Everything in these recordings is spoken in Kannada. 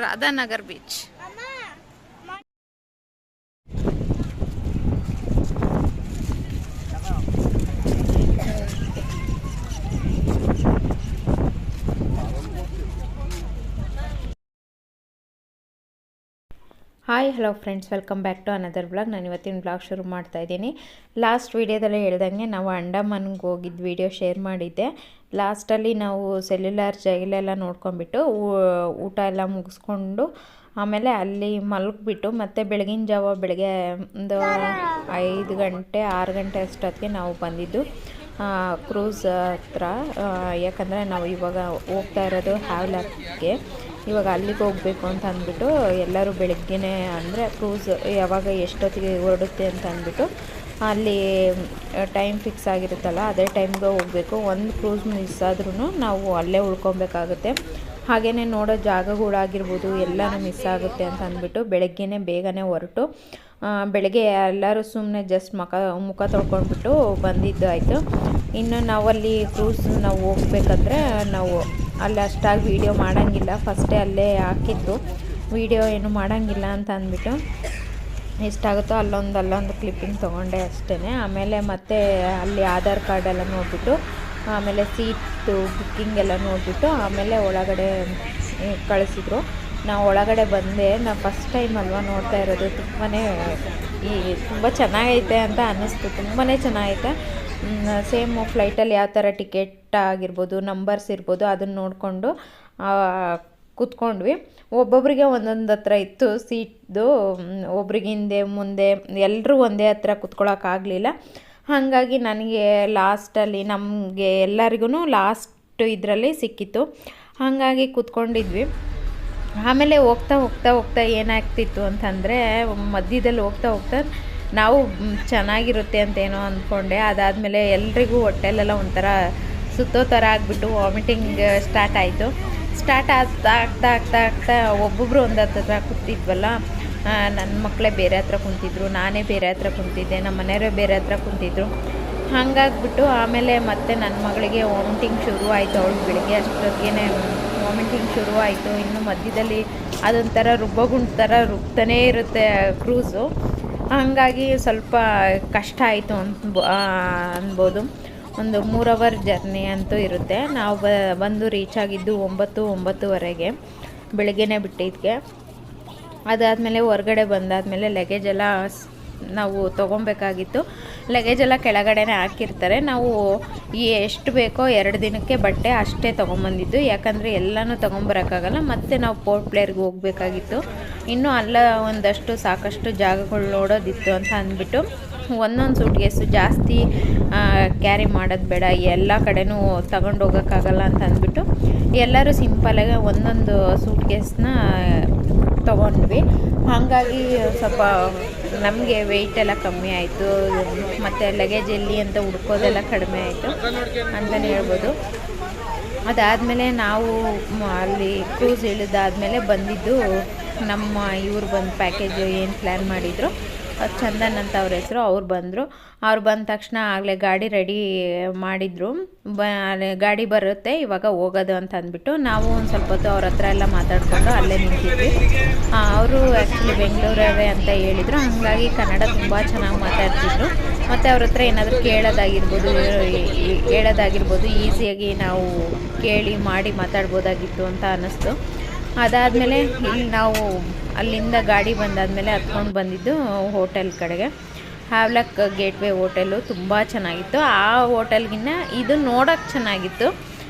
Radhanagar beach. Hi hello friends, welcome back to another blog. ನಾನು ಇವತ್ತಿನ ಬ್ಲಾಗ್ ಶುರು ಮಾಡ್ತಾ ಇದ್ದೀನಿ. ಲಾಸ್ಟ್ ವೀಡಿಯೋದಲ್ಲೇ ಹೇಳ್ದಂಗೆ ನಾವು ಅಂಡಮಾನ್ಗೆ ಹೋಗಿದ್ದು ವೀಡಿಯೋ ಶೇರ್ ಮಾಡಿದ್ದೆ. ಲಾಸ್ಟಲ್ಲಿ ನಾವು ಸೆಲ್ಯುಲಾರ್ ಜೈಲೆಲ್ಲ ನೋಡ್ಕೊಂಡ್ಬಿಟ್ಟು ಊಟ ಎಲ್ಲ ಮುಗಿಸ್ಕೊಂಡು ಆಮೇಲೆ ಅಲ್ಲಿ ಮಲಗಿಬಿಟ್ಟು ಮತ್ತೆ ಬೆಳಗಿನ ಜಾವ ಬೆಳಗ್ಗೆ ಒಂದು 5 ಗಂಟೆ 6 ಗಂಟೆ ಅಷ್ಟೊತ್ತಿಗೆ ನಾವು ಬಂದಿದ್ದು ಕ್ರೂಸ್ ಹತ್ರ. ಯಾಕಂದರೆ ನಾವು ಇವಾಗ ಹೋಗ್ತಾ ಇರೋದು ಹ್ಯಾವ್ಲಾಕ್ಗೆ. ಇವಾಗ ಅಲ್ಲಿಗೆ ಹೋಗಬೇಕು ಅಂತ ಅಂದ್ಬಿಟ್ಟು ಎಲ್ಲರೂ ಬೆಳಗ್ಗೆನೇ ಅಂದರೆ ಕ್ರೂಸ್ ಯಾವಾಗ ಎಷ್ಟೊತ್ತಿಗೆ ಹೊರಡುತ್ತೆ ಅಂತ ಅಂದ್ಬಿಟ್ಟು ಅಲ್ಲಿ ಟೈಮ್ ಫಿಕ್ಸ್ ಆಗಿರುತ್ತಲ್ಲ ಅದೇ ಟೈಮ್ಗೆ ಹೋಗಬೇಕು. ಒಂದು ಕ್ರೂಸ್ ಮಿಸ್ ಆದ್ರೂ ನಾವು ಅಲ್ಲೇ ಉಳ್ಕೊಬೇಕಾಗುತ್ತೆ. ಹಾಗೆಯೇ ನೋಡೋ ಜಾಗಗಳಾಗಿರ್ಬೋದು ಎಲ್ಲನೂ ಮಿಸ್ ಆಗುತ್ತೆ ಅಂತ ಅಂದ್ಬಿಟ್ಟು ಬೆಳಗ್ಗೆನೇ ಬೇಗನೆ ಹೊರಟು ಬೆಳಗ್ಗೆ ಎಲ್ಲರೂ ಸುಮ್ಮನೆ ಜಸ್ಟ್ ಮುಖ ತೊಳ್ಕೊಂಡ್ಬಿಟ್ಟು ಬಂದಿದ್ದು ಆಯಿತು. ಇನ್ನು ನಾವಲ್ಲಿ ಕ್ರೂಸ್ ನಾವು ಹೋಗ್ಬೇಕಂದ್ರೆ ನಾವು ಅಲ್ಲಿ ಅಷ್ಟಾಗಿ ವೀಡಿಯೋ ಮಾಡೋಂಗಿಲ್ಲ, ಫಸ್ಟೇ ಅಲ್ಲೇ ಹಾಕಿದ್ದು ವೀಡಿಯೋ ಏನು ಮಾಡೋಂಗಿಲ್ಲ ಅಂತ ಅಂದ್ಬಿಟ್ಟು ಎಷ್ಟಾಗುತ್ತೋ ಅಲ್ಲೊಂದು ಕ್ಲಿಪ್ಪಿಂಗ್ ತೊಗೊಂಡೆ ಅಷ್ಟೇ. ಆಮೇಲೆ ಮತ್ತೆ ಅಲ್ಲಿ ಆಧಾರ್ ಕಾರ್ಡ್ ಎಲ್ಲ ನೋಡಿಬಿಟ್ಟು ಆಮೇಲೆ ಸೀಟು ಬುಕ್ಕಿಂಗ್ ಎಲ್ಲ ನೋಡಿಬಿಟ್ಟು ಆಮೇಲೆ ಒಳಗಡೆ ಕಳಿಸಿದ್ರು. ನಾವು ಒಳಗಡೆ ಬಂದೆ. ನಾವು ಫಸ್ಟ್ ಟೈಮ್ ಅಲ್ವಾ ನೋಡ್ತಾ ಇರೋದು. ತುಂಬ ಚೆನ್ನಾಗೈತೆ ಅಂತ ಅನ್ನಿಸ್ತು. ತುಂಬಾ ಚೆನ್ನಾಗೈತೆ. ಸೇಮ್ ಫ್ಲೈಟಲ್ಲಿ ಯಾವ ಥರ ಟಿಕೆಟ್ ಆಗಿರ್ಬೋದು, ನಂಬರ್ಸ್ ಇರ್ಬೋದು, ಅದನ್ನು ನೋಡಿಕೊಂಡು ಕೂತ್ಕೊಂಡ್ವಿ. ಒಬ್ಬೊಬ್ಬರಿಗೆ ಒಂದೊಂದು ಹತ್ರ ಇತ್ತು ಸೀಟ್ದು. ಒಬ್ರಿಗೆ ಹಿಂದೆ ಮುಂದೆ ಎಲ್ಲರೂ ಒಂದೇ ಹತ್ರ ಕೂತ್ಕೊಳ್ಳೋಕ್ಕಾಗಲಿಲ್ಲ. ಹಾಗಾಗಿ ನನಗೆ ಲಾಸ್ಟಲ್ಲಿ ನಮಗೆ ಎಲ್ಲರಿಗೂ ಲಾಸ್ಟ್ ಇದರಲ್ಲಿ ಸಿಕ್ಕಿತ್ತು. ಹಾಗಾಗಿ ಕೂತ್ಕೊಂಡಿದ್ವಿ. ಆಮೇಲೆ ಹೋಗ್ತಾ ಏನಾಗ್ತಿತ್ತು ಅಂತಂದರೆ ಮಧ್ಯದಲ್ಲಿ ಹೋಗ್ತಾ ನಾವು ಚೆನ್ನಾಗಿರುತ್ತೆ ಅಂತೇನೋ ಅಂದ್ಕೊಂಡೆ. ಅದಾದಮೇಲೆ ಎಲ್ರಿಗೂ ಹೊಟ್ಟೆಲೆಲ್ಲ ಒಂಥರ ಸುತ್ತೋ ಥರ ಆಗಿಬಿಟ್ಟು ವಾಮಿಟಿಂಗ್ ಸ್ಟಾರ್ಟ್ ಆಯಿತು. ಸ್ಟಾರ್ಟ್ ಆಗ್ತಾ ಒಬ್ಬೊಬ್ಬರು ಒಂದು ಹತ್ರ ಕೂತಿದ್ವಲ್ಲ. ನನ್ನ ಮಕ್ಕಳೇ ಬೇರೆ ಹತ್ರ ಕುಂತಿದ್ರು, ನಾನೇ ಬೇರೆ ಹತ್ರ ಕುಂತಿದ್ದೆ, ನಮ್ಮ ಮನೆಯವರೇ ಬೇರೆ ಹತ್ರ ಕುಂತಿದ್ರು. ಹಾಗಾಗ್ಬಿಟ್ಟು ಆಮೇಲೆ ಮತ್ತೆ ನನ್ನ ಮಗಳಿಗೆ ವಾಮಿಟಿಂಗ್ ಶುರು ಆಯಿತು. ಅವಳು ಬೆಳಿಗ್ಗೆ ಅಷ್ಟೊತ್ತಿಗೆ ವಾಮಿಟಿಂಗ್ ಶುರು ಆಯಿತು. ಇನ್ನು ಮಧ್ಯದಲ್ಲಿ ಅದೊಂಥರ ರುಬ್ಬಗುಂಡು ಥರ ರುಬ್ತಾನೇ ಇರುತ್ತೆ ಕ್ರೂಸು. ಹಾಗಾಗಿ ಸ್ವಲ್ಪ ಕಷ್ಟ ಆಯಿತು ಅನ್ಬೋದು. ಒಂದು 3 ಅವರ್ ಜರ್ನಿ ಅಂತೂ ಇರುತ್ತೆ. ನಾವು ಬಂದು ರೀಚ್ ಆಗಿದ್ದು 9-9:30 ಬೆಳಗ್ಗೆನೇ ಬಿಟ್ಟಿದ್ದಕ್ಕೆ. ಅದಾದಮೇಲೆ ಹೊರಗಡೆ ಬಂದಾದಮೇಲೆ ಲಗೇಜ್ ಎಲ್ಲ ನಾವು ತೊಗೊಬೇಕಾಗಿತ್ತು. ಲಗೇಜ್ ಎಲ್ಲ ಕೆಳಗಡೆನೇ ಹಾಕಿರ್ತಾರೆ. ನಾವು ಎಷ್ಟು ಬೇಕೋ 2 ದಿನಕ್ಕೆ ಬಟ್ಟೆ ಅಷ್ಟೇ ತೊಗೊಂಬಂದಿದ್ದು. ಯಾಕಂದರೆ ಎಲ್ಲನೂ ತೊಗೊಂಬರೋಕ್ಕಾಗಲ್ಲ. ಮತ್ತು ನಾವು ಪೋರ್ಟ್ ಬ್ಲೇರ್ಗೆ ಹೋಗಬೇಕಾಗಿತ್ತು. ಇನ್ನೂ ಅಲ್ಲ ಒಂದಷ್ಟು ಸಾಕಷ್ಟು ಜಾಗಗಳು ನೋಡೋದಿತ್ತು ಅಂತ ಅಂದ್ಬಿಟ್ಟು ಒಂದೊಂದು ಸೂಟ್ಕೇಸು ಜಾಸ್ತಿ ಕ್ಯಾರಿ ಮಾಡೋದು ಬೇಡ, ಎಲ್ಲ ಕಡೆನೂ ತಗೊಂಡು ಹೋಗೋಕ್ಕಾಗಲ್ಲ ಅಂತ ಅಂದ್ಬಿಟ್ಟು ಎಲ್ಲರೂ ಸಿಂಪಲಾಗಿ ಒಂದೊಂದು ಸೂಟ್ಕೇಸ್ನ ತೊಗೊಂಡ್ವಿ. ಹಾಗಾಗಿ ಸ್ವಲ್ಪ ನಮಗೆ ವೆಯ್ಟ್ ಎಲ್ಲ ಕಮ್ಮಿ ಆಯಿತು. ಮತ್ತು ಲಗೇಜ್ ಎಲ್ಲಿ ಅಂತ ಹುಡ್ಕೋದೆಲ್ಲ ಕಡಿಮೆ ಆಯಿತು ಅಂತಲೇ ಹೇಳ್ಬೋದು. ಅದಾದಮೇಲೆ ನಾವು ಅಲ್ಲಿ ಕ್ರೂಸ್ ಇಳಿದಾದ್ಮೇಲೆ ಬಂದಿದ್ದು ನಮ್ಮ ಇವ್ರು ಬಂದು ಪ್ಯಾಕೇಜು ಏನು ಪ್ಲ್ಯಾನ್ ಮಾಡಿದರು ಚಂದನ್ ಅಂತ ಅವ್ರ ಹೆಸರು. ಅವ್ರು ಬಂದ ತಕ್ಷಣ ಆಗಲೇ ಗಾಡಿ ರೆಡಿ ಮಾಡಿದರು. ಗಾಡಿ ಬರುತ್ತೆ ಇವಾಗ ಹೋಗೋದು ಅಂತ ಅಂದ್ಬಿಟ್ಟು ನಾವು ಒಂದು ಸ್ವಲ್ಪ ಹೊತ್ತು ಅವ್ರ ಹತ್ರ ಎಲ್ಲ ಮಾತಾಡಿಕೊಂಡು ಅಲ್ಲೇ ನಿಂತಿದ್ವಿ. ಅವರು ಆ್ಯಕ್ಚುಲಿ ಬೆಂಗಳೂರವೇ ಅಂತ ಹೇಳಿದರು. ಹಾಗಾಗಿ ಕನ್ನಡ ತುಂಬ ಚೆನ್ನಾಗಿ ಮಾತಾಡ್ತಿದ್ರು. ಮತ್ತು ಅವ್ರ ಹತ್ರ ಏನಾದರೂ ಹೇಳೋದಾಗಿರ್ಬೋದು ಈಸಿಯಾಗಿ ನಾವು ಕೇಳಿ ಮಾಡಿ ಮಾತಾಡ್ಬೋದಾಗಿತ್ತು ಅಂತ ಅನ್ನಿಸ್ತು. ಅದಾದಮೇಲೆ ಇಲ್ಲಿ ನಾವು ಅಲ್ಲಿಂದ ಗಾಡಿ ಬಂದಾದಮೇಲೆ ಹತ್ಕೊಂಡು ಬಂದಿದ್ದು ಹೋಟೆಲ್ ಕಡೆಗೆ. ಹ್ಯಾವ್ಲಾಕ್ ಗೇಟ್ವೇ ಹೋಟೆಲು ತುಂಬ ಚೆನ್ನಾಗಿತ್ತು. ಆ ಹೋಟೆಲ್ಗಿನ್ನ ಇದು ನೋಡೋಕ್ಕೆ ಚೆನ್ನಾಗಿತ್ತು.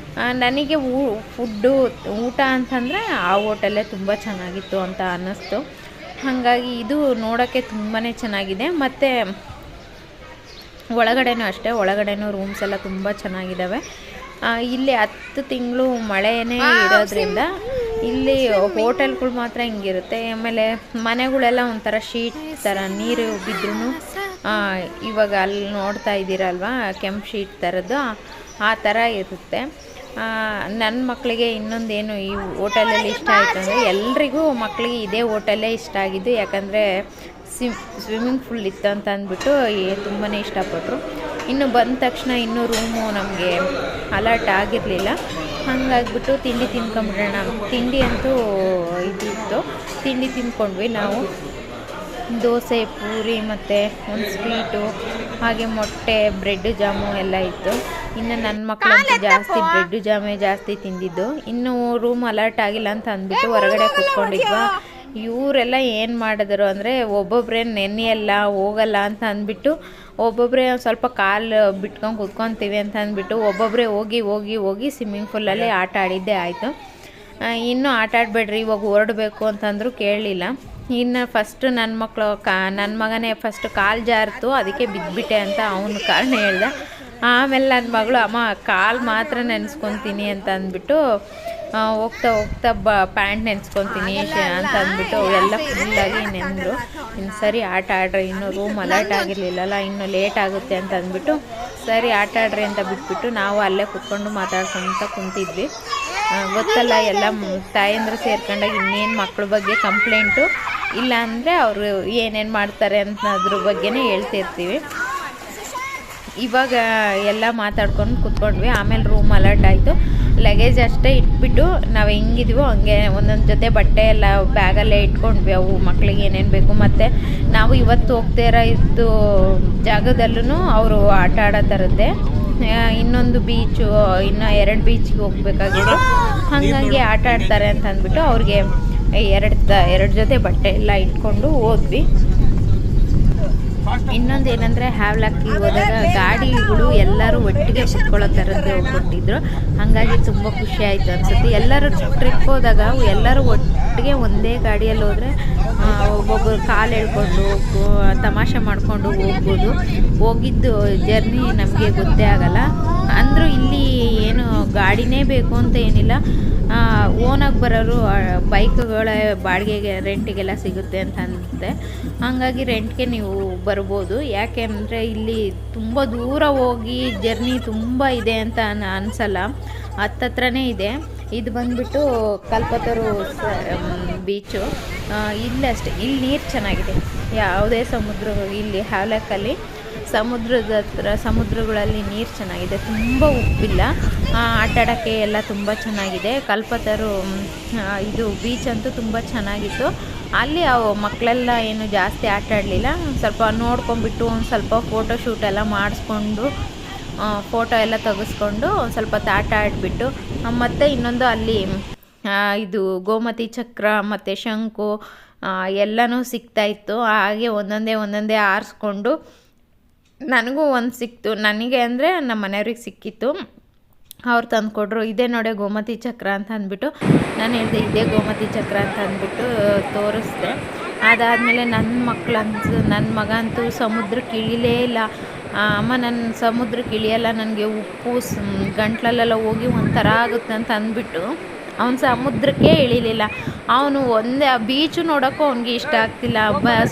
ನನಗೆ ಊಟ ಅಂತಂದರೆ ಆ ಹೋಟೆಲ್ಲೇ ತುಂಬ ಚೆನ್ನಾಗಿತ್ತು ಅಂತ ಅನ್ನಿಸ್ತು. ಹಾಗಾಗಿ ಇದು ನೋಡೋಕ್ಕೆ ತುಂಬಾ ಚೆನ್ನಾಗಿದೆ. ಮತ್ತು ಒಳಗಡೆನೂ ಅಷ್ಟೇ, ಒಳಗಡೆನೂ ರೂಮ್ಸ್ ಎಲ್ಲ ತುಂಬ ಚೆನ್ನಾಗಿದ್ದಾವೆ. ಇಲ್ಲಿ 10 ತಿಂಗಳು ಮಳೆನೇ ಇರೋದ್ರಿಂದ ಇಲ್ಲಿ ಹೋಟೆಲ್ಗಳು ಮಾತ್ರ ಹಿಂಗಿರುತ್ತೆ. ಆಮೇಲೆ ಮನೆಗಳೆಲ್ಲ ಒಂಥರ ಶೀಟ್ ಥರ ನೀರು ಬಿದ್ರೂ ಇವಾಗ ಅಲ್ಲಿ ನೋಡ್ತಾ ಇದ್ದೀರಲ್ವ ಕೆಂಪು ಶೀಟ್ ಥರದ್ದು ಆ ಥರ ಇರುತ್ತೆ. ನನ್ನ ಮಕ್ಕಳಿಗೆ ಇನ್ನೊಂದೇನು ಈ ಹೋಟೆಲಲ್ಲಿ ಇಷ್ಟ ಆಯಿತು ಅಂದರೆ ಎಲ್ರಿಗೂ ಮಕ್ಕಳಿಗೆ ಇದೇ ಹೋಟೆಲ್ಲೇ ಇಷ್ಟ ಆಗಿದ್ದು. ಯಾಕಂದರೆ ಸ್ವಿಮ್ಮಿಂಗ್ ಪೂಲ್ ಇತ್ತು ಅಂತ ಅಂದ್ಬಿಟ್ಟು ತುಂಬಾ ಇಷ್ಟಪಟ್ಟರು. ಇನ್ನು ಬಂದ ತಕ್ಷಣ ಇನ್ನೂ ರೂಮು ನಮಗೆ ಅಲರ್ಟ್ ಆಗಿರಲಿಲ್ಲ. ಹಾಗಾಗ್ಬಿಟ್ಟು ತಿಂಡಿ ತಿನ್ಕೊಂಬಿಡೋಣ. ತಿಂಡಿ ಅಂತೂ ಇದಿತ್ತು, ತಿಂಡಿ ತಿಂದ್ಕೊಂಡ್ವಿ ನಾವು. ದೋಸೆ, ಪೂರಿ ಮತ್ತು ಒಂದು ಸ್ವೀಟು, ಹಾಗೆ ಮೊಟ್ಟೆ, ಬ್ರೆಡ್ ಜಾಮು ಎಲ್ಲ ಇತ್ತು. ಇನ್ನು ನನ್ನ ಮಕ್ಕಳಂತೂ ಜಾಸ್ತಿ ಬ್ರೆಡ್ ಜಾಮೇ ಜಾಸ್ತಿ ತಿಂದಿದ್ದು. ಇನ್ನೂ ರೂಮ್ ಅಲರ್ಟ್ ಆಗಿಲ್ಲ ಅಂತ ಅಂದ್ಬಿಟ್ಟು ಹೊರಗಡೆ ಕೂತ್ಕೊಂಡಿದ್ವಾ. ಇವರೆಲ್ಲ ಏನು ಮಾಡಿದ್ರು ಅಂದರೆ ಒಬ್ಬೊಬ್ಬರೇ ನೆನೆಯಲ್ಲ ಹೋಗಲ್ಲ ಅಂತ ಅಂದ್ಬಿಟ್ಟು ಒಬ್ಬೊಬ್ಬರೇ ಸ್ವಲ್ಪ ಕಾಲು ಬಿಟ್ಕೊಂಡು ಕೂತ್ಕೊತೀವಿ ಅಂತ ಅಂದ್ಬಿಟ್ಟು ಒಬ್ಬೊಬ್ಬರೇ ಹೋಗಿ ಹೋಗಿ ಹೋಗಿ ಸ್ವಿಮ್ಮಿಂಗ್ ಪೂಲಲ್ಲಿ ಆಟ ಆಡಿದ್ದೇ ಆಯಿತು. ಇನ್ನೂ ಆಟ ಆಡಬೇಡ್ರಿ ಇವಾಗ ಹೊರಡಬೇಕು ಅಂತಂದರೂ ಕೇಳಲಿಲ್ಲ. ಇನ್ನು ಫಸ್ಟು ನನ್ನ ಮಗನೇ ಫಸ್ಟು ಕಾಲು ಜಾರಿತು, ಅದಕ್ಕೆ ಬಿದ್ದುಬಿಟ್ಟೆ ಅಂತ ಅವನು ಕಾರಣ ಹೇಳ್ದ. ಆಮೇಲೆ ನನ್ನ ಮಗಳು ಅಮ್ಮ ಕಾಲು ಮಾತ್ರ ನೆನೆಸ್ಕೊತೀನಿ ಅಂತ ಅಂದ್ಬಿಟ್ಟು ಹೋಗ್ತಾ ಹೋಗ್ತಾ ಪ್ಯಾಂಟ್ ನೆನೆಸ್ಕೊತೀನಿ ಅಂತ ಅಂದ್ಬಿಟ್ಟು ಅವರೆಲ್ಲ ಫುಲ್ಲಾಗಿ ನೆಂದರು. ಇನ್ನು ಸರಿ ಆಟ ಆಡ್ರಿ, ಇನ್ನೂ ರೂಮ್ ಅಲರ್ಟ್ ಆಗಿರಲಿಲ್ಲಲ್ಲ, ಇನ್ನೂ ಲೇಟ್ ಆಗುತ್ತೆ ಅಂತ ಅಂದ್ಬಿಟ್ಟು ಸರಿ ಆಟ ಆಡ್ರಿ ಅಂತ ಬಿಟ್ಬಿಟ್ಟು ನಾವು ಅಲ್ಲೇ ಕುತ್ಕೊಂಡು ಮಾತಾಡ್ಕೊತ ಕುಂತಿದ್ವಿ. ಗೊತ್ತಲ್ಲ ಎಲ್ಲ ತಾಯಂದ್ರೆ ಸೇರ್ಕೊಂಡಾಗ ಇನ್ನೇನು ಮಕ್ಳ ಬಗ್ಗೆ ಕಂಪ್ಲೇಂಟು ಇಲ್ಲ ಅಂದರೆ ಅವರು ಏನೇನು ಮಾಡ್ತಾರೆ ಅಂತ ಅದ್ರ ಬಗ್ಗೆನೇ ಹೇಳ್ತಿರ್ತೀವಿ. ಇವಾಗ ಎಲ್ಲ ಮಾತಾಡ್ಕೊಂಡು ಕೂತ್ಕೊಂಡ್ವಿ. ಆಮೇಲೆ ರೂಮ್ ಅಲರ್ಟ್ ಆಯಿತು. ಲಗೇಜ್ ಅಷ್ಟೇ ಇಟ್ಬಿಟ್ಟು ನಾವು ಹೆಂಗಿದ್ವೋ ಹಂಗೆ ಒಂದೊಂದು ಜೊತೆ ಬಟ್ಟೆ ಎಲ್ಲ ಬ್ಯಾಗಲ್ಲೇ ಇಟ್ಕೊಂಡ್ವಿ. ಅವು ಮಕ್ಳಿಗೆ ಏನೇನು ಬೇಕು. ಮತ್ತು ನಾವು ಇವತ್ತು ಹೋಗ್ತಾ ಇದ್ದು ಜಾಗದಲ್ಲೂ ಅವರು ಆಟ ಆಡೋ ಥರದ್ದೇ ಇನ್ನೊಂದು ಬೀಚು, ಇನ್ನೂ 2 ಬೀಚ್ಗೆ ಹೋಗ್ಬೇಕಾಗಿತ್ತು. ಹಾಗಾಗಿ ಆಟ ಆಡ್ತಾರೆ ಅಂತ ಅಂದ್ಬಿಟ್ಟು ಅವ್ರಿಗೆ 2 ಜೊತೆ ಬಟ್ಟೆ ಎಲ್ಲ ಇಟ್ಕೊಂಡು ಹೋದ್ವಿ. ಇನ್ನೊಂದು ಏನಂದರೆ ಹ್ಯಾವ್ಲಾಕಿಗೆ ಹೋದಾಗ ಗಾಡಿಗಳು ಎಲ್ಲರೂ ಒಟ್ಟಿಗೆ ಕುತ್ಕೊಳ್ಳೋ ಥರದ್ದು ಕೊಟ್ಟಿದ್ರು. ಹಾಗಾಗಿ ತುಂಬ ಖುಷಿ ಆಯಿತು ಅನಿಸುತ್ತೆ. ಎಲ್ಲರೂ ಟ್ರಿಪ್ ಹೋದಾಗ ಎಲ್ಲರೂ ಒಟ್ಟಿಗೆ ಒಂದೇ ಗಾಡಿಯಲ್ಲಿ ಹೋದರೆ ಒಬ್ಬೊಬ್ಬರು ಕಾಲು ಎಳ್ಕೊಂಡು ತಮಾಷೆ ಮಾಡಿಕೊಂಡು ಹೋಗ್ಬೋದು. ಹೋಗಿದ್ದು ಜರ್ನಿ ನಮಗೆ ಗೊತ್ತೇ ಆಗಲ್ಲ. ಅಂದರೂ ಇಲ್ಲಿ ಏನು ಗಾಡಿನೇ ಬೇಕು ಅಂತ ಏನಿಲ್ಲ, ಓನಾಗಿ ಬರೋರು ಬೈಕ್ಗಳ ಬಾಡಿಗೆಗೆ ರೆಂಟಿಗೆಲ್ಲ ಸಿಗುತ್ತೆ ಅಂತ ಅಂತೆ. ಹಾಗಾಗಿ ರೆಂಟ್ಗೆ ನೀವು ಬರ್ಬೋದು. ಯಾಕೆಂದರೆ ಇಲ್ಲಿ ತುಂಬ ದೂರ ಹೋಗಿ ಜರ್ನಿ ತುಂಬ ಇದೆ ಅಂತ ಅನಿಸಲ್ಲ, ಹತ್ತತ್ರನೇ ಇದೆ. ಇದು ಬಂದುಬಿಟ್ಟು ಕಲ್ಪತರು ಬೀಚು. ಇಲ್ಲಿ ಅಷ್ಟೇ, ಇಲ್ಲಿ ನೀರು ಚೆನ್ನಾಗಿದೆ. ಯಾವುದೇ ಸಮುದ್ರ ಇಲ್ಲಿ ಹ್ಯಾವ್ಲಾಕಲ್ಲಿ ಸಮುದ್ರಗಳಲ್ಲಿ ನೀರು ಚೆನ್ನಾಗಿದೆ, ತುಂಬ ಉಪ್ಪಿಲ್ಲ. ಆಟ ಆಡೋಕ್ಕೆ ಎಲ್ಲ ತುಂಬ ಚೆನ್ನಾಗಿದೆ. ಕಲ್ಪತರು ಇದು ಬೀಚ್ ಅಂತೂ ತುಂಬ ಚೆನ್ನಾಗಿತ್ತು. ಅಲ್ಲಿ ಮಕ್ಕಳೆಲ್ಲ ಏನು ಜಾಸ್ತಿ ಆಟ ಆಡಲಿಲ್ಲ, ಸ್ವಲ್ಪ ನೋಡ್ಕೊಂಬಿಟ್ಟು ಒಂದು ಸ್ವಲ್ಪ ಫೋಟೋ ಶೂಟ್ ಎಲ್ಲ ಮಾಡಿಸ್ಕೊಂಡು ಫೋಟೋ ಎಲ್ಲ ತೆಗೆಸ್ಕೊಂಡು ಒಂದು ಸ್ವಲ್ಪ ಆಟ ಆಡಿಬಿಟ್ಟು ಮತ್ತು ಇನ್ನೊಂದು ಅಲ್ಲಿ ಇದು ಗೋಮತಿ ಚಕ್ರ ಮತ್ತು ಶಂಕು ಎಲ್ಲನೂ ಸಿಗ್ತಾಯಿತ್ತು. ಹಾಗೆ ಒಂದೊಂದೇ ಆರಿಸ್ಕೊಂಡು ನನಗೂ ಒಂದು ಸಿಕ್ತು. ನನಗೆ ಅಂದರೆ ನಮ್ಮ ಮನೆಯವ್ರಿಗೆ ಸಿಕ್ಕಿತ್ತು, ಅವ್ರು ತಂದುಕೊಟ್ರು. ಇದೇ ನೋಡಿ ಗೋಮತಿ ಚಕ್ರ ಅಂತ ಅಂದ್ಬಿಟ್ಟು ನಾನು ಹೇಳಿದೆ, ಇದೇ ಗೋಮತಿ ಚಕ್ರ ಅಂತ ಅಂದ್ಬಿಟ್ಟು ತೋರಿಸ್ದೆ. ಅದಾದಮೇಲೆ ನನ್ನ ಮಗ ಅಂತೂ ಸಮುದ್ರಕ್ಕೆ ಇಳಿಲೇ ಇಲ್ಲ. ಅಮ್ಮ ನನ್ನ ಸಮುದ್ರಕ್ಕೆ ಇಳಿಯಲ್ಲ, ನನಗೆ ಉಪ್ಪು ಗಂಟ್ಲಲ್ಲೆಲ್ಲ ಹೋಗಿ ಒಂಥರ ಆಗುತ್ತೆ ಅಂತ ಅಂದ್ಬಿಟ್ಟು ಅವನು ಸಮುದ್ರಕ್ಕೆ ಇಳಿಲಿಲ್ಲ. ಅವನು ಒಂದೇ ಬೀಚು ನೋಡೋಕ್ಕೂ ಅವ್ನಿಗೆ ಇಷ್ಟ ಆಗ್ತಿಲ್ಲ.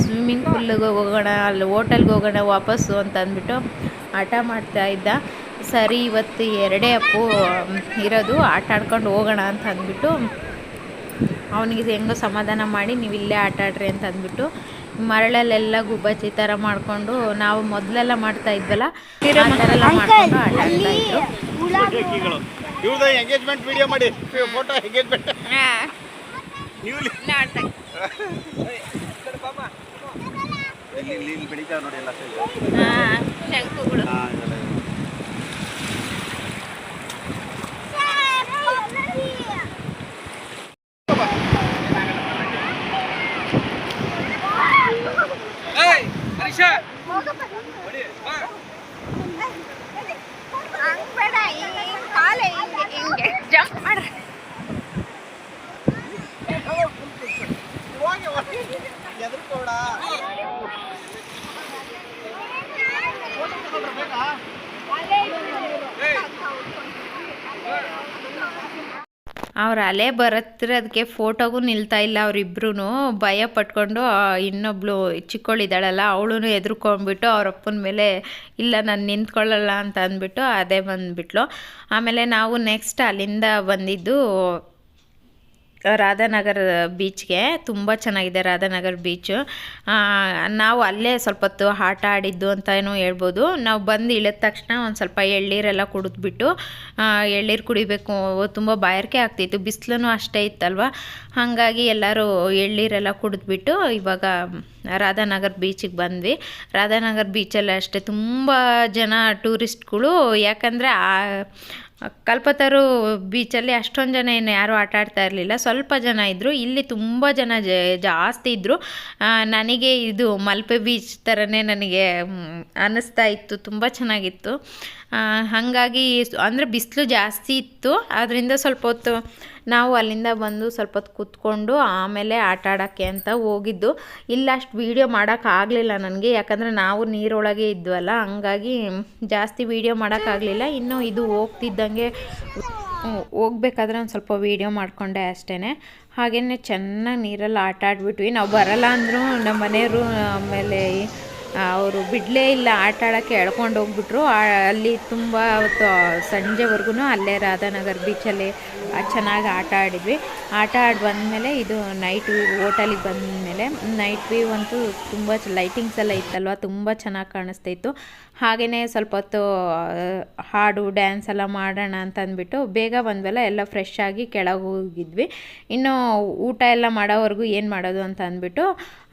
ಸ್ವಿಮ್ಮಿಂಗ್ ಪೂಲ್ಗೆ ಹೋಗೋಣ, ಅಲ್ಲಿ ಹೋಟೆಲ್ಗೆ ಹೋಗೋಣ ವಾಪಸ್ಸು ಅಂತ ಅಂದ್ಬಿಟ್ಟು ಆಟ ಮಾಡ್ತಾಯಿದ್ದ. ಸರಿ ಇವತ್ತು 2 ಅಪ್ಪು ಇರೋದು, ಆಟ ಆಡ್ಕೊಂಡು ಹೋಗೋಣ ಅಂತ ಅಂದ್ಬಿಟ್ಟು ಅವನಿಗೆ ಹೆಂಗೋ ಸಮಾಧಾನ ಮಾಡಿ ನೀವು ಇಲ್ಲೇ ಆಟ ಆಡ್ರಿ ಅಂತ ಅಂದ್ಬಿಟ್ಟು ಮರಳಲ್ಲೆಲ್ಲ ಗುಬ್ಬಚ್ಚಿ ಥರ ಮಾಡಿಕೊಂಡು ನಾವು ಮೊದಲೆಲ್ಲ ಮಾಡ್ತಾ ಇದ್ವಲ್ಲ ಆ ಥರ ಎಲ್ಲ ಮಾಡಿಕೊಂಡು ಆಟ ಆಡ್ತಾಯಿದ್ರು. ಇವ್ರದ್ದು ಎಂಗೇಜ್ಮೆಂಟ್ ವಿಡಿಯೋ ಮಾಡಿ, ಫೋಟೋ ಎಂಗೇಜ್ಮೆಂಟ್ ಇಲ್ಲಿ ಬೆಳಿತಾವ ನೋಡಿ ಎಲ್ಲ ಶಂಕುಗಳು. ಅವ್ರು ಅಲೆ ಬರತ್ತಿರೋದಕ್ಕೆ ಫೋಟೋಗೂ ನಿಲ್ತಾ ಇಲ್ಲ. ಅವರಿಬ್ರು ಭಯ ಪಟ್ಕೊಂಡು ಇನ್ನೊಬ್ಳು ಚಿಕ್ಕವಳಿದ್ದಾಳಲ್ಲ ಅವಳು ಎದ್ರುಕೊಂಡ್ಬಿಟ್ಟು ಅವರಪ್ಪನ ಮೇಲೆ ಇಲ್ಲ ನಾನು ನಿಂತ್ಕೊಳ್ಳಲ್ಲ ಅಂತ ಅಂದ್ಬಿಟ್ಟು ಅದೇ ಬಂದುಬಿಟ್ಲು. ಆಮೇಲೆ ನಾವು ನೆಕ್ಸ್ಟ್ ಅಲ್ಲಿಂದ ಬಂದಿದ್ದು ರಾಧಾನಗರ ಬೀಚ್ಗೆ. ತುಂಬ ಚೆನ್ನಾಗಿದೆ ರಾಧಾನಗರ ಬೀಚು. ನಾವು ಅಲ್ಲೇ ಸ್ವಲ್ಪ ಹೊತ್ತು ಆಟ ಆಡಿದ್ದು ಅಂತಲೂ ಹೇಳ್ಬೋದು. ನಾವು ಬಂದು ಇಳಿದ ತಕ್ಷಣ ಒಂದು ಸ್ವಲ್ಪ ಎಳ್ನೀರೆಲ್ಲ ಕುಡಿದ್ಬಿಟ್ಟು, ಎಳ್ನೀರು ಕುಡಿಬೇಕು, ತುಂಬ ಬಾಯಾರಿಕೆ ಆಗ್ತಿತ್ತು, ಬಿಸಿಲೂ ಅಷ್ಟೇ ಇತ್ತಲ್ವ, ಹಾಗಾಗಿ ಎಲ್ಲರೂ ಎಳ್ನೀರೆಲ್ಲ ಕುಡಿದ್ಬಿಟ್ಟು ಇವಾಗ ರಾಧಾನಗರ ಬೀಚಿಗೆ ಬಂದ್ವಿ. ರಾಧಾನಗರ ಬೀಚಲ್ಲಿ ಅಷ್ಟೇ ತುಂಬ ಜನ ಟೂರಿಸ್ಟ್ಗಳು. ಯಾಕಂದರೆ ಕಲ್ಪತರು ಬೀಚಲ್ಲಿ ಅಷ್ಟೊಂದು ಜನ ಏನು ಯಾರೂ ಆಟ ಆಡ್ತಾ ಇರಲಿಲ್ಲ, ಸ್ವಲ್ಪ ಜನ ಇದ್ದರು. ಇಲ್ಲಿ ತುಂಬ ಜನ ಜಾಸ್ತಿ ಇದ್ದರು. ನನಗೆ ಇದು ಮಲ್ಪೆ ಬೀಚ್ ಥರನೇ ನನಗೆ ಅನ್ನಿಸ್ತಾ ಇತ್ತು, ತುಂಬ ಚೆನ್ನಾಗಿತ್ತು. ಹಾಗಾಗಿ ಅಂದರೆ ಬಿಸಿಲು ಜಾಸ್ತಿ ಇತ್ತು, ಆದ್ದರಿಂದ ಸ್ವಲ್ಪ ಹೊತ್ತು ನಾವು ಅಲ್ಲಿಂದ ಬಂದು ಸ್ವಲ್ಪ ಹೊತ್ತು ಕೂತ್ಕೊಂಡು ಆಮೇಲೆ ಆಟ ಆಡೋಕ್ಕೆ ಅಂತ ಹೋಗಿದ್ದು. ಇಲ್ಲ ಅಷ್ಟು ವೀಡಿಯೋ ಮಾಡೋಕ್ಕಾಗಲಿಲ್ಲ ನನಗೆ, ಯಾಕಂದರೆ ನಾವು ನೀರೊಳಗೆ ಇದ್ವಲ್ಲ, ಹಂಗಾಗಿ ಜಾಸ್ತಿ ವೀಡಿಯೋ ಮಾಡೋಕ್ಕಾಗಲಿಲ್ಲ. ಇನ್ನು ಇದು ಹೋಗ್ತಿದ್ದಂಗೆ ಹೋಗ್ಬೇಕಾದ್ರೆ ಒಂದು ಸ್ವಲ್ಪ ವೀಡಿಯೋ ಮಾಡಿಕೊಂಡೆ ಅಷ್ಟೇ. ಹಾಗೆಯೇ ಚೆನ್ನಾಗಿ ನೀರಲ್ಲಿ ಆಟ ಆಡ್ಬಿಟ್ವಿ. ನಾವು ಬರಲ್ಲ ಅಂದರೂ ನಮ್ಮ ಮನೆಯವರು ಆಮೇಲೆ ಅವರು ಬಿಡಲೇ ಇಲ್ಲ, ಆಟ ಆಡೋಕ್ಕೆ ಎಳ್ಕೊಂಡು ಹೋಗ್ಬಿಟ್ರು. ಅಲ್ಲಿ ತುಂಬ ಅವತ್ತು ಸಂಜೆವರೆಗೂ ಅಲ್ಲೇ ರಾಧಾನಗರ ಬೀಚಲ್ಲಿ ಚೆನ್ನಾಗಿ ಆಟ ಆಡಿದ್ವಿ. ಆಟ ಆಡಿ ಬಂದಮೇಲೆ ಇದು ನೈಟ್ ವ್ಯೂ ಹೋಟೆಲಿಗೆ ಬಂದಮೇಲೆ ನೈಟ್ ವ್ಯೂ ಅಂತೂ ತುಂಬ ಲೈಟಿಂಗ್ಸ್ ಎಲ್ಲ ಇತ್ತಲ್ವ, ತುಂಬ ಚೆನ್ನಾಗಿ ಕಾಣಿಸ್ತಾಯಿತ್ತು. ಹಾಗೆಯೇ ಸ್ವಲ್ಪ ಹೊತ್ತು ಹಾಡು ಡ್ಯಾನ್ಸ್ ಎಲ್ಲ ಮಾಡೋಣ ಅಂತ ಅಂದ್ಬಿಟ್ಟು ಬೇಗ ಬಂದ್ವಲ್ಲ, ಎಲ್ಲ ಫ್ರೆಶ್ ಆಗಿ ಕೆಳಗೆ ಹೋಗಿದ್ವಿ. ಇನ್ನು ಊಟ ಎಲ್ಲ ಮಾಡೋವರೆಗೂ ಏನು ಮಾಡೋದು ಅಂತ ಅಂದ್ಬಿಟ್ಟು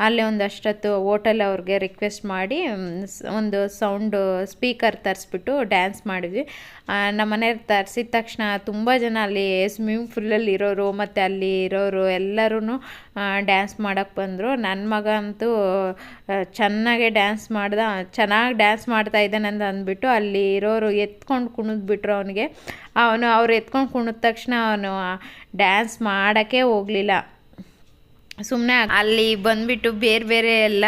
ಅಲ್ಲಿ ಒಂದಷ್ಟೊತ್ತು ಹೋಟೆಲ್ ಅವ್ರಿಗೆ ರಿಕ್ವೆಸ್ಟ್ ಮಾಡಿ ಒಂದು ಸೌಂಡು ಸ್ಪೀಕರ್ ತರಿಸ್ಬಿಟ್ಟು ಡ್ಯಾನ್ಸ್ ಮಾಡಿದ್ವಿ. ನಮ್ಮ ಮನೆಯವ್ರು ತರಿಸಿದ ತಕ್ಷಣ ತುಂಬ ಜನ ಅಲ್ಲಿ ಸ್ವಿಮ್ಮಿಂಗ್ ಪೂಲಲ್ಲಿ ಇರೋರು ಮತ್ತು ಅಲ್ಲಿ ಇರೋರು ಎಲ್ಲರೂ ಡ್ಯಾನ್ಸ್ ಮಾಡೋಕ್ಕೆ ಬಂದರು. ನನ್ನ ಮಗ ಅಂತೂ ಚೆನ್ನಾಗೆ ಚೆನ್ನಾಗಿ ಡ್ಯಾನ್ಸ್ ಮಾಡ್ತಾ ಇದ್ದಾನೆ ಅಂತ ಅಂದ್ಬಿಟ್ಟು ಅಲ್ಲಿ ಇರೋರು ಎತ್ಕೊಂಡು ಕುಣಿದ್ಬಿಟ್ರು ಅವನಿಗೆ. ಅವ್ರು ಎತ್ಕೊಂಡು ಕುಣಿದ ತಕ್ಷಣ ಅವನು ಡ್ಯಾನ್ಸ್ ಮಾಡೋಕ್ಕೆ ಹೋಗಲಿಲ್ಲ. ಸುಮ್ಮನೆ ಅಲ್ಲಿ ಬಂದುಬಿಟ್ಟು ಬೇರೆ ಬೇರೆ ಎಲ್ಲ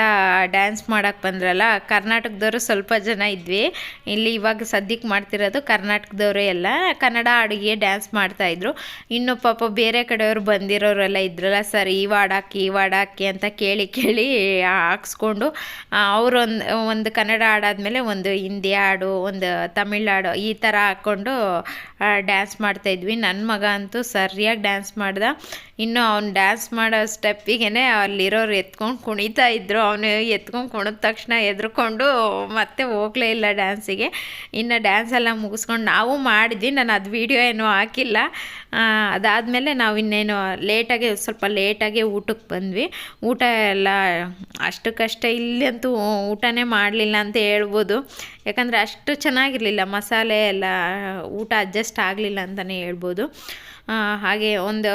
ಡ್ಯಾನ್ಸ್ ಮಾಡೋಕ್ಕೆ ಬಂದ್ರಲ್ಲ, ಕರ್ನಾಟಕದವರು ಸ್ವಲ್ಪ ಜನ ಇದ್ವಿ. ಇಲ್ಲಿ ಇವಾಗ ಸದ್ಯಕ್ಕೆ ಮಾಡ್ತಿರೋದು ಕರ್ನಾಟಕದವರೇ ಎಲ್ಲ ಕನ್ನಡ ಅಡುಗೆ ಡ್ಯಾನ್ಸ್ ಮಾಡ್ತಾಯಿದ್ರು. ಇನ್ನು ಪಾಪ ಬೇರೆ ಕಡೆಯವರು ಬಂದಿರೋರೆಲ್ಲ ಇದ್ರಲ್ಲ, ಸರ್ ಈ ವಾಡಾಕಿ ಅಂತ ಕೇಳಿ ಹಾಕ್ಸ್ಕೊಂಡು ಅವರು ಒಂದು ಕನ್ನಡ ಹಾಡಾದ್ಮೇಲೆ ಒಂದು ಹಿಂದಿ ಹಾಡು, ಒಂದು ತಮಿಳ್ ಹಾಡು, ಈ ಥರ ಹಾಕ್ಕೊಂಡು ಡ್ಯಾನ್ಸ್ ಮಾಡ್ತಾಯಿದ್ವಿ. ನನ್ನ ಮಗ ಅಂತೂ ಸರಿಯಾಗಿ ಡ್ಯಾನ್ಸ್ ಮಾಡ್ದ. ಇನ್ನು ಅವ್ನು ಡ್ಯಾನ್ಸ್ ಮಾಡೋ ಸ್ಟೆಪ್ಪಿಗೆ ಅಲ್ಲಿರೋರು ಎತ್ಕೊಂಡು ಕುಣಿತಾ ಇದ್ರು. ಅವನು ಎತ್ಕೊಂಡು ಕುಣಿದ ತಕ್ಷಣ ಎದ್ರುಕೊಂಡು ಮತ್ತೆ ಹೋಗಲೇ ಇಲ್ಲ ಡ್ಯಾನ್ಸಿಗೆ. ಇನ್ನು ಡ್ಯಾನ್ಸ್ ಎಲ್ಲ ಮುಗಿಸ್ಕೊಂಡು ನಾವು ಮಾಡಿದ್ವಿ, ನಾನು ಅದು ವೀಡಿಯೋ ಏನೂ ಹಾಕಿಲ್ಲ. ಅದಾದಮೇಲೆ ನಾವು ಇನ್ನೇನು ಸ್ವಲ್ಪ ಲೇಟಾಗಿ ಊಟಕ್ಕೆ ಬಂದ್ವಿ. ಊಟ ಎಲ್ಲ ಅಷ್ಟಕ್ಕಷ್ಟೇ, ಇಲ್ಲಂತೂ ಊಟನೇ ಮಾಡಲಿಲ್ಲ ಅಂತ ಹೇಳ್ಬೋದು. ಯಾಕಂದರೆ ಅಷ್ಟು ಚೆನ್ನಾಗಿರಲಿಲ್ಲ, ಮಸಾಲೆ ಎಲ್ಲ ಊಟ ಅಡ್ಜಸ್ಟ್ ಆಗಲಿಲ್ಲ ಅಂತಲೇ ಹೇಳ್ಬೋದು. ಹಾಗೆ ಒಂದು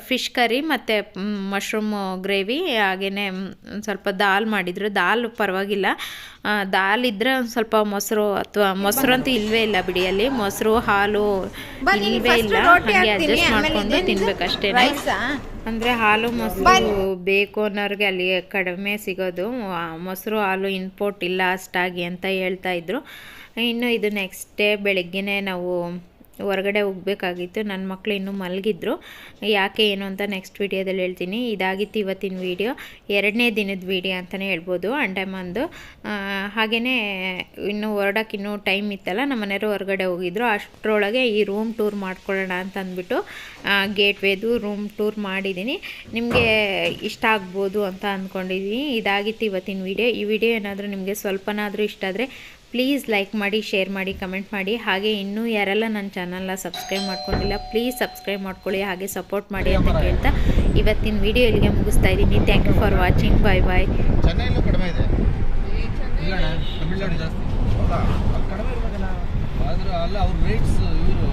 ಫಿಶ್ ಕರಿ ಮತ್ತು ಮಶ್ರೂಮ್ ಗ್ರೇವಿ, ಹಾಗೆಯೇ ಒಂದು ಸ್ವಲ್ಪ ದಾಲ್ ಮಾಡಿದರು. ದಾಲ್ ಪರವಾಗಿಲ್ಲ, ದಾಲ್ ಇದ್ದರೆ ಒಂದು ಸ್ವಲ್ಪ ಮೊಸರು, ಅಥವಾ ಮೊಸರು ಅಂತೂ ಇಲ್ಲವೇ ಇಲ್ಲ ಬಿಡಿ, ಅಲ್ಲಿ ಮೊಸರು ಹಾಲು ಇಲ್ಲವೇ ಇಲ್ಲ, ಹಾಗೆ ಅಡ್ಜಸ್ಟ್ ಮಾಡಿಕೊಂಡು ತಿನ್ಬೇಕಷ್ಟೇ. ಅಂದರೆ ಹಾಲು ಮೊಸರು ಬೇಕು ಅನ್ನೋರಿಗೆ ಅಲ್ಲಿ ಕಡಿಮೆ ಸಿಗೋದು, ಮೊಸರು ಹಾಲು ಇಂಪೋರ್ಟ್ ಇಲ್ಲ ಅಷ್ಟಾಗಿ ಅಂತ ಹೇಳ್ತಾಯಿದ್ರು. ಇನ್ನು ಇದು ನೆಕ್ಸ್ಟ್ ಡೇ ಬೆಳಗ್ಗೆನೇ ನಾವು ಹೊರಗಡೆ ಹೋಗಬೇಕಾಗಿತ್ತು. ನನ್ನ ಮಕ್ಕಳು ಇನ್ನೂ ಮಲಗಿದ್ರು. ಯಾಕೆ ಏನು ಅಂತ ನೆಕ್ಸ್ಟ್ ವೀಡಿಯೋದಲ್ಲಿ ಹೇಳ್ತೀನಿ. ಇದಾಗಿತ್ತು ಇವತ್ತಿನ ವೀಡಿಯೋ, 2ನೇ ದಿನದ ವೀಡಿಯೋ ಅಂತಲೇ ಹೇಳ್ಬೋದು, ಅಂಡಮಾನ್ದು. ಹಾಗೆಯೇ ಇನ್ನು ಹೊರಡೋಕೆ ಇನ್ನೂ ಟೈಮ್ ಇತ್ತಲ್ಲ, ನಮ್ಮ ಮನೆಯವರು ಹೊರಗಡೆ ಹೋಗಿದ್ರು. ಅಷ್ಟರೊಳಗೆ ಈ ರೂಮ್ ಟೂರ್ ಮಾಡ್ಕೊಳ್ಳೋಣ ಅಂತ ಅಂದ್ಬಿಟ್ಟು ಗೇಟ್ವೇದು ರೂಮ್ ಟೂರ್ ಮಾಡಿದ್ದೀನಿ. ನಿಮಗೆ ಇಷ್ಟ ಆಗ್ಬೋದು ಅಂತ ಅಂದ್ಕೊಂಡಿದ್ದೀನಿ. ಇದಾಗಿತ್ತು ಇವತ್ತಿನ ವೀಡಿಯೋ. ಈ ವಿಡಿಯೋ ಏನಾದರೂ ನಿಮಗೆ ಸ್ವಲ್ಪನಾದರೂ ಇಷ್ಟ ಆದರೆ ಪ್ಲೀಸ್ ಲೈಕ್ ಮಾಡಿ, ಶೇರ್ ಮಾಡಿ, ಕಮೆಂಟ್ ಮಾಡಿ. ಹಾಗೆ ಇನ್ನೂ ಯಾರೆಲ್ಲ ನನ್ನ ಚಾನಲ್ನ ಸಬ್ಸ್ಕ್ರೈಬ್ ಮಾಡ್ಕೊಂಡಿಲ್ಲ ಪ್ಲೀಸ್ ಸಬ್ಸ್ಕ್ರೈಬ್ ಮಾಡ್ಕೊಳ್ಳಿ, ಹಾಗೆ ಸಪೋರ್ಟ್ ಮಾಡಿ ಅಂತ ಕೇಳ್ತಾ ಇವತ್ತಿನ ವಿಡಿಯೋ ಇಲ್ಲಿಗೆ ಮುಗಿಸ್ತಾ ಇದ್ದೀನಿ. Thank you for watching. Bye bye. ಚೆನ್ನೈಲೂ ಕಡಿಮೆ ಇದೆ, ತಮಿಳ್ನಾಡು ಜಾಸ್ತಿ ಕಡಿಮೆ ಇರಬೇಕಲ್ಲ, ಆದರೆ ಅಲ್ಲ ಅವ್ರ ರೇಟ್ಸ್ ಇವರು